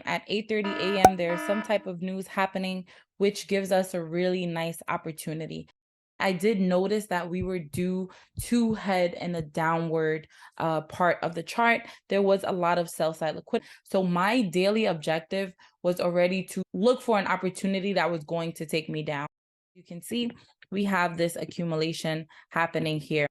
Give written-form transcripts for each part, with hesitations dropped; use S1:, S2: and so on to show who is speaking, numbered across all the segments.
S1: at 8:30 a.m., there's some type of news happening, which gives us a really nice opportunity. I did notice that we were due to head in a downward part of the chart. There was a lot of sell side liquidity. So my daily objective was already to look for an opportunity that was going to take me down. You can see we have this accumulation happening here.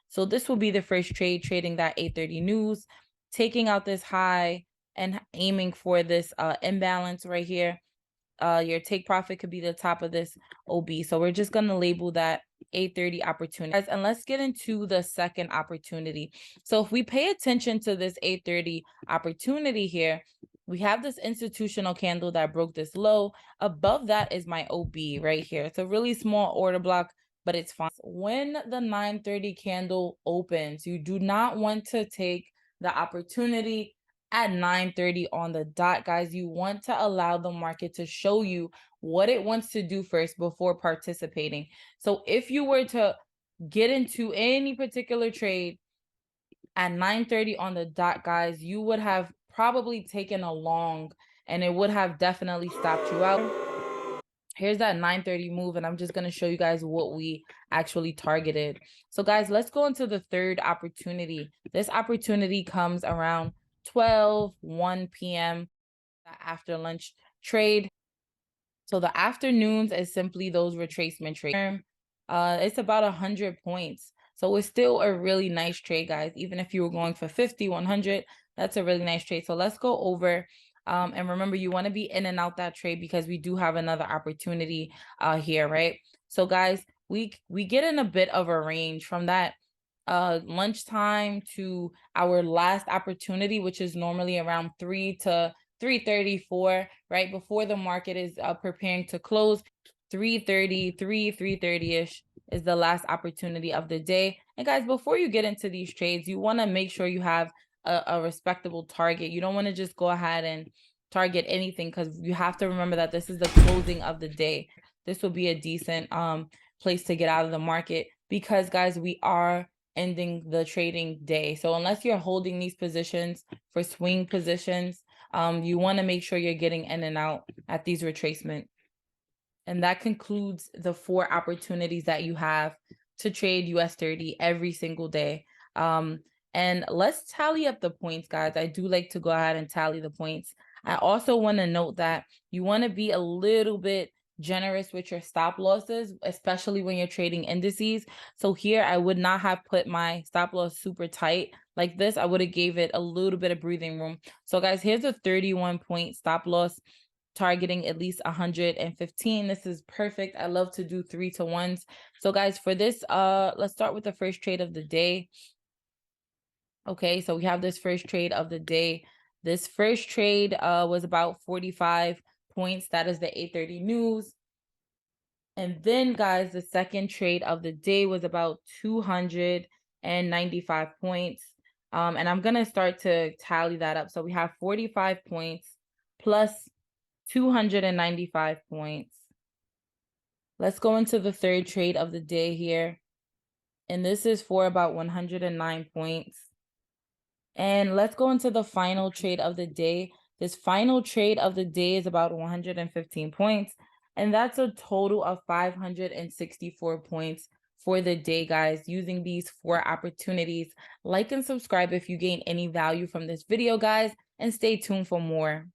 S1: So this will be the first trade, trading that 8:30 news, taking out this high and aiming for this imbalance right here. Your take profit could be the top of this OB. So we're just going to label that 8:30 opportunity. And let's get into the second opportunity. So if we pay attention to this 8:30 opportunity here, we have this institutional candle that broke this low. Above that is my OB right here. It's a really small order block, but it's fine. When the 9:30 candle opens, you do not want to take the opportunity at 9:30 on the dot, guys. You want to allow the market to show you what it wants to do first before participating. So if you were to get into any particular trade at 9:30 on the dot, guys, you would have probably taken a long and it would have definitely stopped you out. Here's that 9:30 move, and I'm just going to show you guys what we actually targeted. So guys, let's go into the third opportunity. This opportunity comes around 1 p.m. after lunch trade. So the afternoons is simply those retracement trades. It's about 100 points. So it's still a really nice trade, guys. Even if you were going for 50, 100, that's a really nice trade. So let's go over. And remember, you want to be in and out that trade because we do have another opportunity here, right? So guys, we get in a bit of a range from that lunchtime to our last opportunity, which is normally around 3 to 3:34, right before the market is preparing to close. 3:30-ish is the last opportunity of the day. And guys, before you get into these trades, you want to make sure you have a respectable target. You don't want to just go ahead and target anything, because you have to remember that this is the closing of the day. This will be a decent place to get out of the market, because guys, we are ending the trading day. So unless you're holding these positions for swing positions, you want to make sure you're getting in and out at these retracement. And that concludes the 4 opportunities that you have to trade US30 every single day. And let's tally up the points, guys. I do like to go ahead and tally the points. I also want to note that you want to be a little bit generous with your stop losses, especially when you're trading indices. So here I would not have put my stop loss super tight like this. I would have gave it a little bit of breathing room. So guys, here's a 31 point stop loss, targeting at least 115. This is perfect. I love to do 3 to 1s. So guys, for this, let's start with the first trade of the day. Okay, so we have this first trade of the day. This first trade was about 45 points. That is the 8:30 news. And then guys, the second trade of the day was about 295 points. And I'm gonna start to tally that up. So we have 45 points plus 295 points. Let's go into the third trade of the day here. And this is for about 109 points. And let's go into the final trade of the day. This final trade of the day is about 115 points. And that's a total of 564 points for the day, guys, using these 4 opportunities. Like and subscribe if you gain any value from this video, guys, and stay tuned for more.